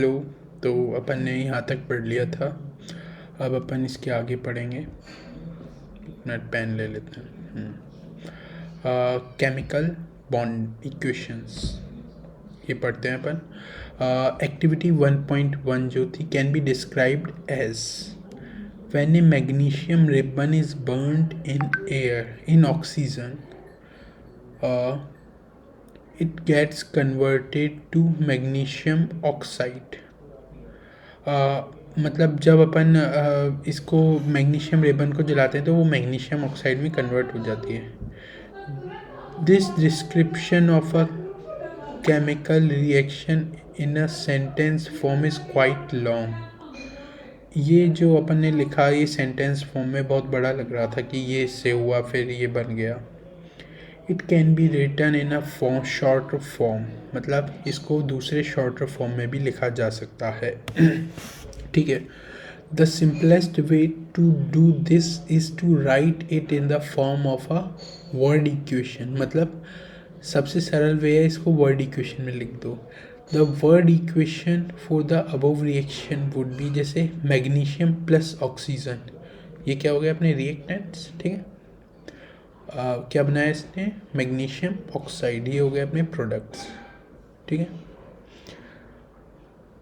Hello. तो अपन ने यहाँ तक पढ़ लिया था। अब अपन इसके आगे पढ़ेंगे। नेट पेन ले लेते हैं। केमिकल बॉन्ड इक्वेशंस ये पढ़ते हैं अपन। एक्टिविटी 1.1 जो थी, can be described as when a magnesium ribbon is burned in air in oxygen it gets converted to magnesium oxide। मतलब जब अपन इसको मैग्नीशियम रिबन को जलाते हैं तो वो मैग्नीशियम ऑक्साइड में कन्वर्ट हो जाती है। This description of a chemical reaction in a sentence form is quite long. ये जो अपन ने लिखा ये सेंटेंस फॉर्म में बहुत बड़ा लग रहा था कि ये इससे हुआ फिर ये बन गया। It can be written in a form shorter form, मतलब इसको दूसरे शॉर्टर फॉर्म में भी लिखा जा सकता है। ठीक है। The simplest way to do this is to write it in the form of a word equation, मतलब सबसे सरल वे है इसको वर्ड इक्वेशन में लिख दो। The word equation for the above reaction would be, जैसे मैग्नीशियम प्लस ऑक्सीजन, ये क्या हो गया अपने रिएक्टेंट्स। ठीक है। क्या बनाया इसने, मैग्नीशियम ऑक्साइड, ये हो गए अपने प्रोडक्ट्स। ठीक है।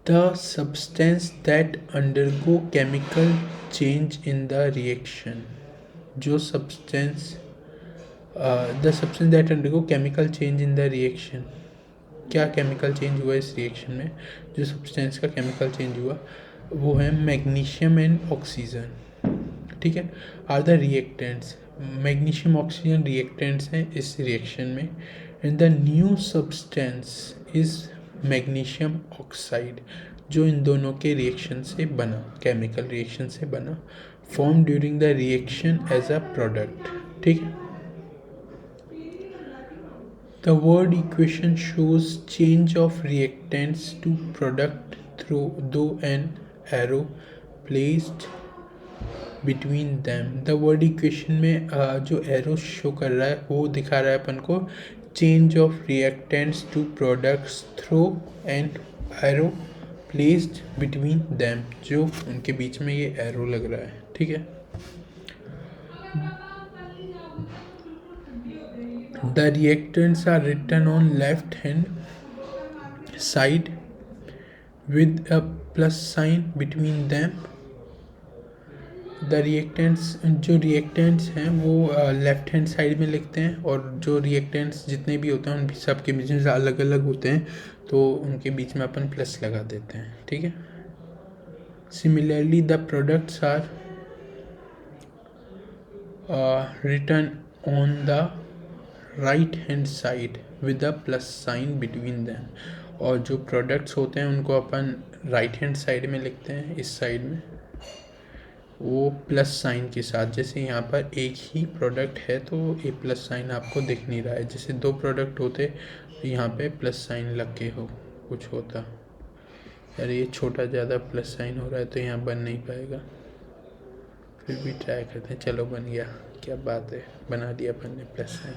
The substance that undergo chemical change in the reaction, जो substance the substance that undergo chemical change in the reaction, क्या केमिकल चेंज हुआ इस रिएक्शन में, जो सब्सटेंस का केमिकल चेंज हुआ वो है मैग्नीशियम एंड ऑक्सीजन। ठीक है। Are the reactants, magnesium oxygen reactants हैं इस रिएक्शन में। And the new substance is magnesium oxide, जो इन दोनों के रिएक्शन से बना, केमिकल रिएक्शन से बना, form during the reaction as a product. ठीक है। The word equation shows change of reactants to product through an arrow placed between them। The word equation में जो arrow शो कर रहा है वो दिखा रहा है अपन को change of reactants to products through an arrow placed between them, जो उनके बीच में ये arrow लग रहा है। ठीक है। The reactants are written on left hand side with a plus sign between them। The reactants, जो रिएक्टेंट्स हैं वो लेफ्ट हैंड साइड में लिखते हैं, और जो रिएक्टेंट्स जितने भी होते हैं उन सब के बीच में अलग अलग होते हैं तो उनके बीच में अपन प्लस लगा देते हैं। ठीक है। Similarly the products are written on the right hand side with a plus sign between them, और जो प्रोडक्ट्स होते हैं उनको अपन राइट हैंड साइड में लिखते हैं, इस साइड में वो प्लस साइन के साथ। जैसे यहाँ पर एक ही प्रोडक्ट है तो ये प्लस साइन आपको दिख नहीं रहा है, जैसे दो प्रोडक्ट होते तो यहाँ पे प्लस साइन लग के हो कुछ होता। यार ये छोटा ज़्यादा प्लस साइन हो रहा है तो यहाँ बन नहीं पाएगा, फिर भी ट्राई करते हैं। चलो बन गया, क्या बात है, बना दिया अपन ने plus sign.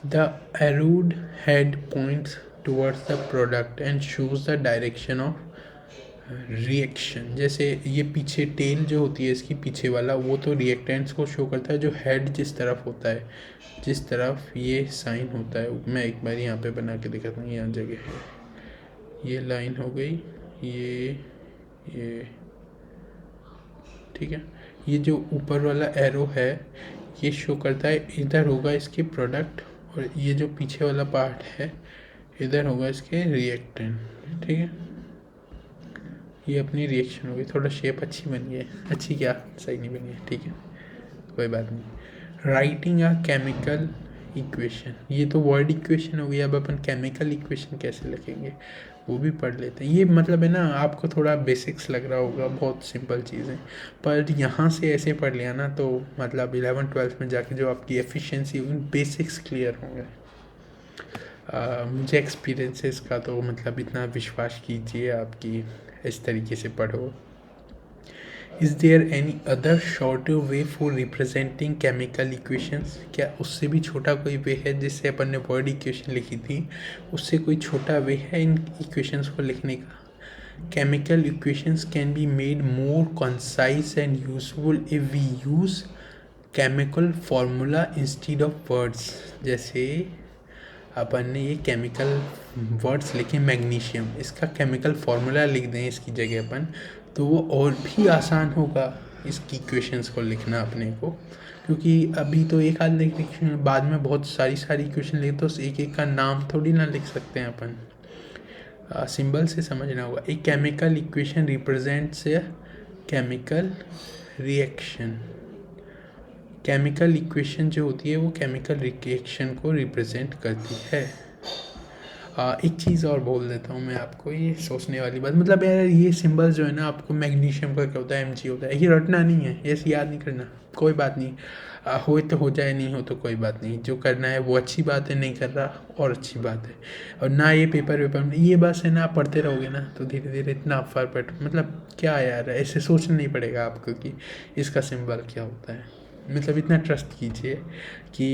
The arrowed head points towards the product and shows the direction of reaction. जैसे ये पीछे टेल जो होती है इसकी पीछे वाला, वो तो रिएक्टेंट्स को शो करता है, जो हेड जिस तरफ होता है, जिस तरफ ये साइन होता है। मैं एक बार यहाँ पे बना के दिखाता हूँ, यहाँ जगह है, ये लाइन हो गई, ये ठीक है। ये जो ऊपर वाला एरो है ये शो करता है इधर होगा इसके प्रोडक्ट, और ये जो पीछे वाला पार्ट है इधर होगा इसके रिएक्टेंट। ठीक है। ये अपनी रिएक्शन हो गई, थोड़ा शेप अच्छी बनी है, अच्छी क्या सही नहीं बनी है, ठीक है कोई बात नहीं। राइटिंग अ केमिकल इक्वेशन, ये तो वर्ड इक्वेशन हो गई, अब अपन केमिकल इक्वेशन कैसे लिखेंगे वो भी पढ़ लेते हैं। ये मतलब है ना, आपको थोड़ा बेसिक्स लग रहा होगा, बहुत सिंपल चीज़ें, पर यहाँ से ऐसे पढ़ लिया ना तो मतलब 11th-12th में जाके जो आपकी एफिशिएंसी बेसिक्स क्लियर होंगे। मुझे एक्सपीरियंसेस का तो मतलब इतना विश्वास कीजिए आपकी इस तरीके से पढ़ो। Is there any other shorter way for representing chemical equations? क्या उससे भी छोटा कोई वे है जिससे अपन ने वर्ड इक्वेशन लिखी थी, उससे कोई छोटा वे है इन इक्वेशंस को लिखने का? Chemical equations can be made more concise and useful if we use chemical formula instead of words. जैसे अपन ने ये केमिकल वर्ड्स लिखे मैग्नीशियम, इसका केमिकल फार्मूला लिख दें इसकी जगह अपन, तो वो और भी आसान होगा इसकी इक्वेशंस को लिखना अपने को, क्योंकि अभी तो एक आध लिख, बाद में बहुत सारी इक्वेशन लिखे तो एक एक का नाम थोड़ी ना लिख सकते हैं अपन, सिंबल से समझना होगा। एक केमिकल इक्वेशन रिप्रेजेंट्स ए केमिकल रिएक्शन। केमिकल इक्वेशन जो होती है वो केमिकल रिएक्शन को रिप्रेजेंट करती है। एक चीज़ और बोल देता हूँ मैं आपको, ये सोचने वाली बात, मतलब यार ये सिंबल जो है ना, आपको मैग्नीशियम का क्या होता है, Mg होता है, ये रटना नहीं है, ये याद नहीं करना, कोई बात नहीं, हो तो हो जाए, नहीं हो तो कोई बात नहीं, जो करना है वो अच्छी बात है, नहीं कर रहा और अच्छी बात है। और ना ये पेपर वेपर में ये बस है ना, आप पढ़ते रहोगे ना तो धीरे धीरे इतना परफेक्ट, मतलब क्या यार, ऐसे सोचना नहीं पड़ेगा आपको कि इसका सिंबल क्या होता है, मतलब इतना ट्रस्ट कीजिए कि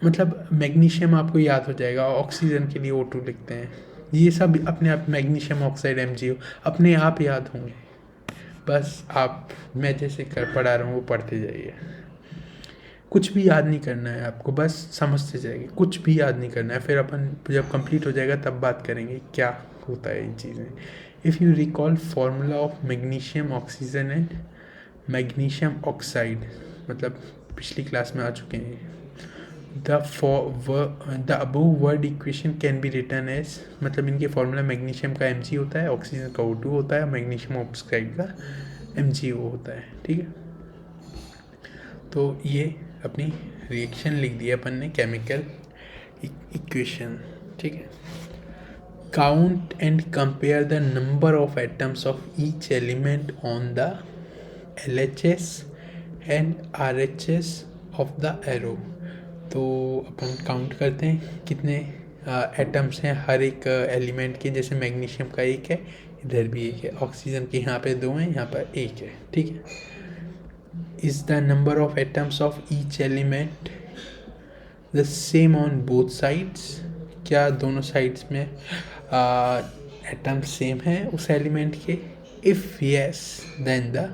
मतलब मैग्नीशियम आपको याद हो जाएगा। ऑक्सीजन के लिए O2 लिखते हैं, ये सब अपने आप, मैग्नीशियम ऑक्साइड MgO अपने आप याद होंगे, बस आप मैं जैसे कर पढ़ा रहा हूँ वो पढ़ते जाइए, कुछ भी याद नहीं करना है आपको, बस समझते जाइए, कुछ भी याद नहीं करना है, फिर अपन जब कंप्लीट हो जाएगा तब बात करेंगे क्या होता है इन चीज़ें। If you recall formula of magnesium oxygen and magnesium oxide, मतलब पिछली क्लास में आ चुके हैं, the above word equation can be return as, मतलब इनके फार्मूला मैग्नीशियम का Mg होता है, ऑक्सीजन का O2 होता है, मैग्नीशियम ऑक्साइड का MgO होता है, ठीक है। तो ये अपनी रिएक्शन लिख दिया अपन ने, केमिकल इक्वेशन, ठीक है। Count and compare the number of atoms of each element on the LHS and RHS of the arrow. तो अपन काउंट करते हैं कितने एटम्स हैं हर एक एलिमेंट के, जैसे मैग्नीशियम का एक है, इधर भी एक है, ऑक्सीजन के यहाँ पे 2 हैं, यहाँ पर एक है, ठीक है। Is the number of atoms of each element the same on both sides? क्या दोनों साइड्स में एटम सेम है उस एलिमेंट के? If yes, then the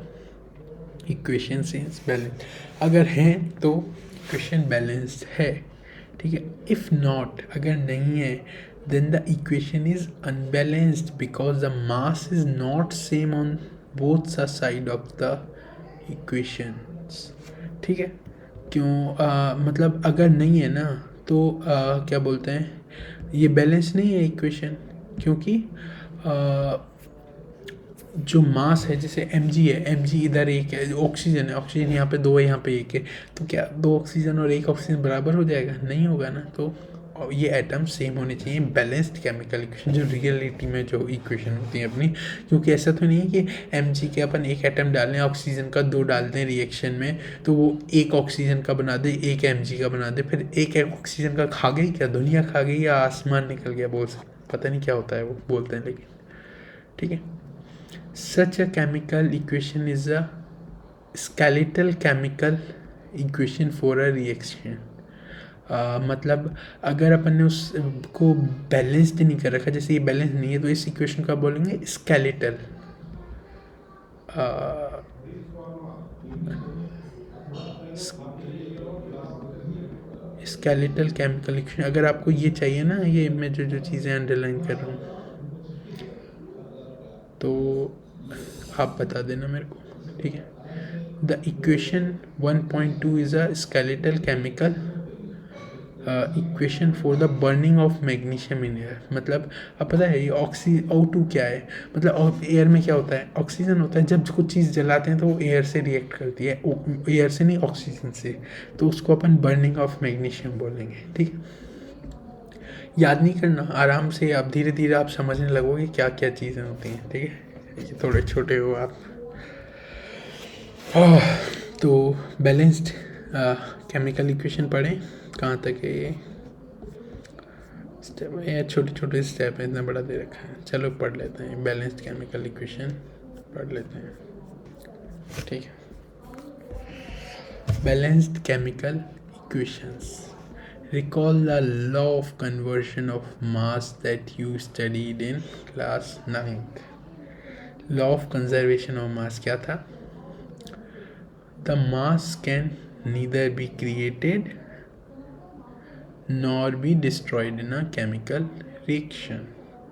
equation is balanced. अगर हैं तो इक्वेशन बैलेंस्ड है, ठीक है। इफ़ नॉट, अगर नहीं है, then the equation is unbalanced because the mass is not same on both the side of the equations, ठीक है। क्यों मतलब अगर नहीं है ना तो क्या बोलते हैं, ये बैलेंस नहीं है इक्वेशन, क्योंकि जो मास है, जैसे Mg है, Mg इधर एक है, ऑक्सीजन है, ऑक्सीजन यहाँ पे 2 है, यहाँ पे 1 है, तो क्या 2 ऑक्सीजन और 1 ऑक्सीजन बराबर हो जाएगा? नहीं होगा ना। तो ये एटम सेम होने चाहिए, बैलेंस्ड केमिकल इक्वेशन, जो रियलिटी में जो इक्वेशन होती है अपनी, क्योंकि ऐसा तो नहीं है कि Mg के अपन एक एटम डालें, ऑक्सीजन का 2 डालते हैं रिएक्शन में, तो वो एक ऑक्सीजन का बना दे, एक Mg का बना दे, फिर एक ऑक्सीजन का खा गई, क्या दुनिया खा गई या आसमान निकल गया, बोल सकते, पता नहीं क्या होता है वो बोलते हैं, लेकिन ठीक है। Such a chemical equation is a skeletal chemical equation for a reaction. मतलब अगर अपन ने उसको बैलेंस्ड नहीं कर रखा, जैसे ये बैलेंस नहीं है, तो इस इक्वेशन का बोलेंगे स्केलेटल। स्केलेटल केमिकल इक्वेशन, अगर आपको ये चाहिए ना, ये मैं जो चीज़ें अंडरलाइन कर रहा हूँ, तो आप बता देना मेरे को, ठीक है। The equation 1.2 is a skeletal chemical equation for the burning of magnesium in air. मतलब अब पता है ये O2 क्या है, मतलब एयर में क्या होता है, ऑक्सीजन होता है, जब कुछ चीज़ जलाते हैं तो वो एयर से रिएक्ट करती है, एयर से नहीं, ऑक्सीजन से, तो उसको अपन बर्निंग ऑफ मैग्नीशियम बोलेंगे, ठीक है। याद नहीं करना, आराम से आप धीरे धीरे आप समझने लगोगे क्या क्या चीज़ें होती हैं, ठीक है, थोड़े छोटे हो आप। तो बैलेंस्ड केमिकल इक्वेशन पढ़ें, कहाँ तक है ये स्टेप है, छोटे छोटे स्टेप है, इतना बड़ा दे रखा है, चलो पढ़ लेते हैं। बैलेंस्ड केमिकल इक्वेशन पढ़ लेते हैं। ठीक है। Balanced chemical equations, recall the law of conversion of mass that you studied in class 9th. law of conservation of mass क्या था? the mass can neither be created nor be destroyed in a chemical reaction.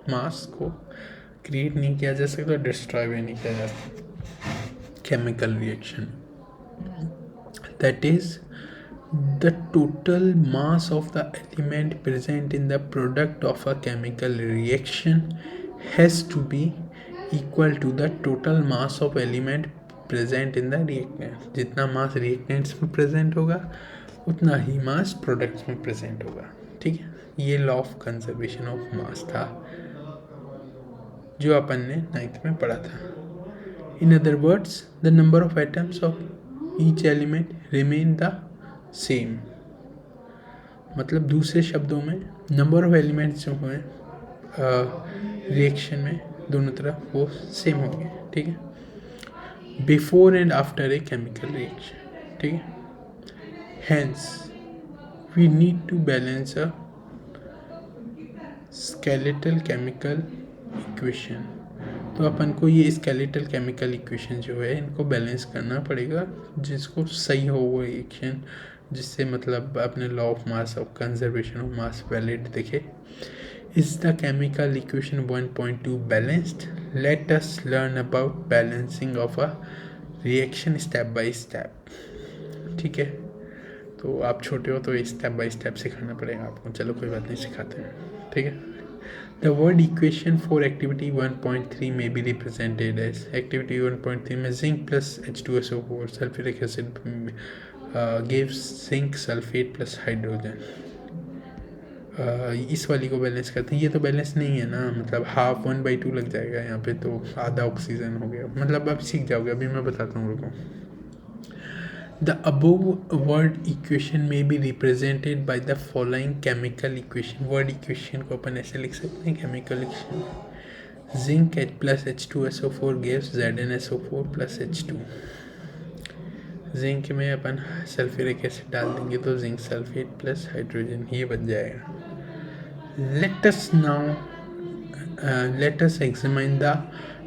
मास को create नहीं किया जा सकता, destroy भी नहीं किया जा सकता chemical reaction. That is the total mass of the element present in the product of a chemical reaction has to be equal to the total mass of element present in the reactant. जितना मास reactants में present होगा उतना ही मास products में present होगा। ठीक है, ये law of conservation of मास था जो अपन ने 9th में पढ़ा था। In other words, the number of atoms of each element remain the same. मतलब दूसरे शब्दों में नंबर ऑफ एलिमेंट्स जो हैं रिएक्शन में दोनों तरफ वो सेम होंगे। ठीक है, before and after a chemical reaction. ठीक है, hence we need to balance a skeletal chemical equation. तो अपन को ये स्केलेटल केमिकल इक्वेशन जो है इनको बैलेंस करना पड़ेगा, जिसको सही हो वो रिएक्शन, जिससे मतलब अपने law of mass of conservation of mass valid दिखे। Is the chemical equation 1.2 balanced? Let us learn about balancing of a reaction step by step. ठीक है, तो आप छोटे हो तो स्टेप बाय स्टेप सिखाना पड़ेगा आपको। चलो कोई बात नहीं, सिखाते हैं। ठीक है, the word equation for activity 1.3 में बी रिप्रेजेंटेड एज, एक्टिविटी 1.3 में zinc plus H2SO4 sulphuric acid gives zinc sulphate plus hydrogen. इस वाली को बैलेंस करते हैं। ये तो बैलेंस नहीं है ना, मतलब हाफ 1/2 लग जाएगा यहाँ पे, तो आधा ऑक्सीजन हो गया। मतलब आप सीख जाओगे, अभी मैं बताता हूँ रुको। द अबोव वर्ड इक्वेशन में be represented by the following chemical equation. Word equation को अपन ऐसे लिख सकते हैं chemical equation, zinc plus H2SO4 gives ZnSO4 plus H2। Zinc में अपन सल्फ्यूरिक एसिड डाल देंगे तो जिंक सल्फेट प्लस हाइड्रोजन, ये बन जाएगा। Let us examine the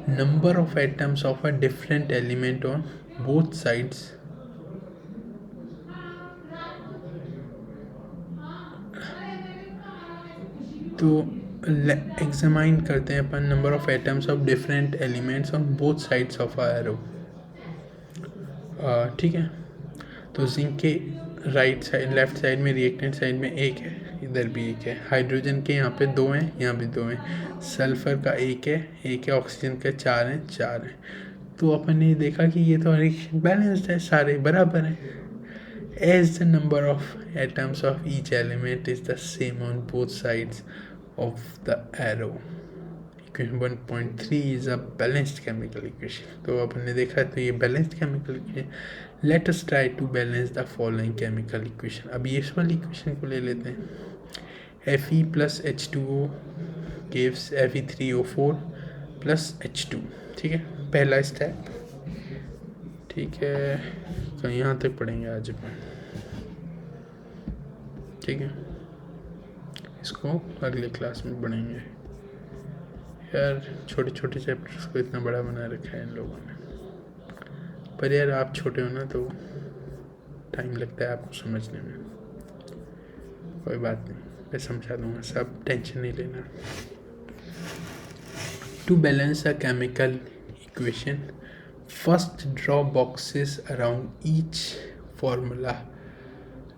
number of atoms of a different element on both sides तो एग्जामाइन करते हैं अपन number of atoms of different elements on both sides of a arrow. ठीक है, तो जिंक के राइट साइड लेफ्ट साइड में reactant side में एक है, इधर भी एक है। हाइड्रोजन के यहाँ पे 2 हैं, यहाँ भी 2 हैं। सल्फर का एक है, ऑक्सीजन का 4 हैं, 4 हैं। तो अपन ने देखा कि ये तो रिएक्शन बैलेंस्ड है, सारे बराबर हैं। As the number of atoms of each element is the same on both sides of the arrow, equation 1.3 is a balanced chemical equation. तो अपन ने देखा तो ये balanced chemical equation. Let us try to balance the following chemical equation. अब ये इस वाली इक्वेशन को ले लेते हैं। Fe plus H2O gives Fe3O4 plus H2। ठीक है, पहला स्टेप। ठीक है, तो यहाँ तक पढ़ेंगे आज अपन। ठीक है, इसको अगले क्लास में पढ़ेंगे। यार छोटे छोटे चैप्टर्स को इतना बड़ा बना रखा है इन लोगों ने, पर यार आप छोटे हो ना तो टाइम लगता है आपको समझने में। कोई बात नहीं, मैं समझा दूंगा, सब टेंशन नहीं लेना। To balance a chemical equation, first draw boxes around each formula.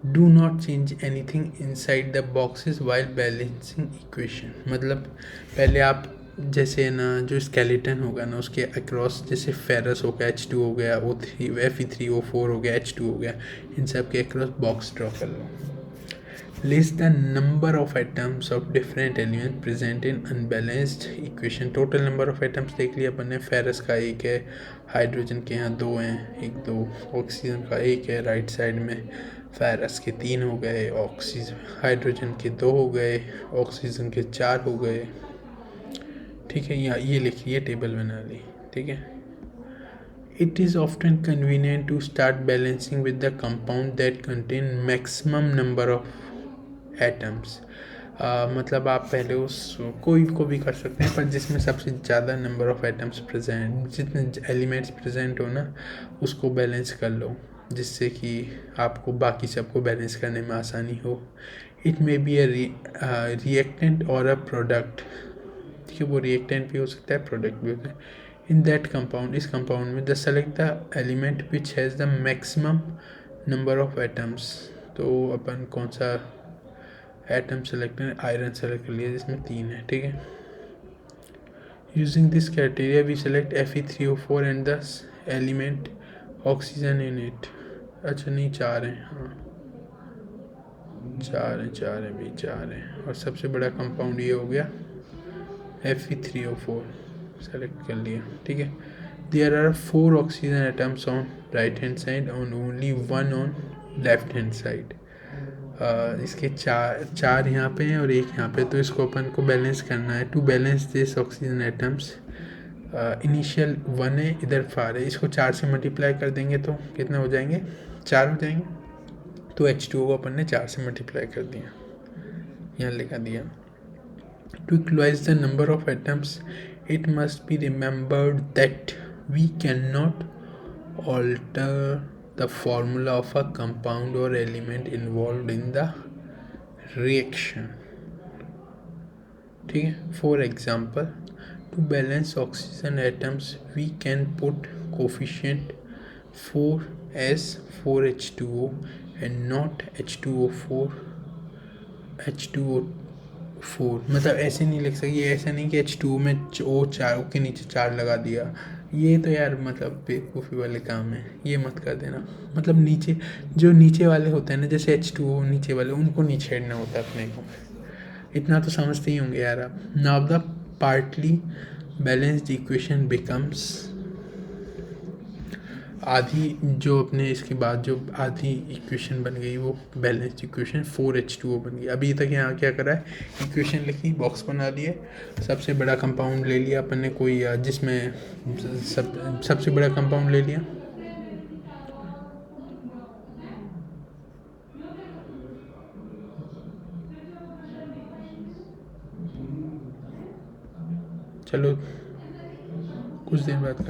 Do not change anything inside the boxes while balancing equation. मतलब पहले आप जैसे ना जो स्केलेटन होगा ना उसके अक्रॉस, जैसे फेरस हो गया H2 हो गया, O3 Fe3O4 हो गया, H2 हो गया, इन सब के अक्रॉस बॉक्स ड्रॉ कर लो। List the number of atoms of different element present in unbalanced equation. Total number of atoms देख लिया अपन ने। फेरस का 1 है, हाइड्रोजन के यहाँ 2 हैं, 1 2, ऑक्सीजन का 1 है राइट साइड में, फेरस के 3 हो गए, ऑक्सीजन हाइड्रोजन के 2 हो गए, ऑक्सीजन के 4 हो गए। ठीक है, यहाँ ये लिखिए, टेबल बना ली। ठीक है, It is often convenient to start balancing with the compound that contain maximum number of atoms. मतलब आप पहले उस कोई को भी कर सकते हैं, पर जिसमें सबसे ज़्यादा नंबर ऑफ एटम्स प्रेजेंट, जितने एलिमेंट्स प्रेजेंट हो ना, उसको बैलेंस कर लो, जिससे कि आपको बाकी सबको बैलेंस करने में आसानी हो. It may be A reactant और अ प्रोडक्ट. ठीक है, वो रिएक्टेंट भी हो सकता है, प्रोडक्ट भी होता है. इन दैट कंपाउंड, इस कंपाउंड में the select the element which has the maximum number of atoms. तो अपन कौन सा एटम सेलेक्ट करें? आयरन सेलेक्ट कर लिया जिसमें 3 है. ठीक है. Using this criteria we select Fe3O4 and the element oxygen in it. अच्छा नहीं, 4 हैं. हाँ, 4 हैं भी, 4 हैं. और सबसे बड़ा कंपाउंड ये हो गया Fe3O4. सेलेक्ट कर लिया. ठीक है. There are 4 oxygen atoms on right hand side और only 1 on left hand side. इसके चार यहाँ पे हैं और 1 यहाँ पे. तो इसको अपन को बैलेंस करना है. To balance this oxygen atoms, initial 1 है, इधर 4 है. इसको 4 से मल्टीप्लाई कर देंगे तो कितना हो जाएंगे? 4 हो जाएंगे. तो H2O को अपन ने 4 से मल्टीप्लाई कर दिया, यहाँ लिखा दिया. To equalize the number of atoms, it must be remembered that we cannot alter the formula of a compound or element involved in the reaction. ठीक है. For example, to balance oxygen atoms, we can put coefficient 4 as 4H2O and not H2O4. मतलब ऐसे नहीं लिख सकते. ऐसा नहीं कि H2O में O के नीचे 4 लगा दिया. ये तो यार मतलब बेवकूफ़ी वाले काम है, ये मत कर देना. मतलब नीचे जो नीचे वाले होते हैं ना, जैसे H2O नीचे वाले, उनको नहीं छेड़ना होता अपने को. इतना तो समझते ही होंगे यार आप. Now the partly balanced equation becomes, आधी जो अपने इसके बाद जो आधी इक्वेशन बन गई वो बैलेंस्ड इक्वेशन 4H2O बन गई. अभी तक यहाँ क्या करा है? इक्वेशन लिखी, बॉक्स बना लिए, सबसे बड़ा कंपाउंड ले लिया अपन ने कोई, जिसमें सबसे बड़ा कंपाउंड ले लिया. चलो कुछ देर बाद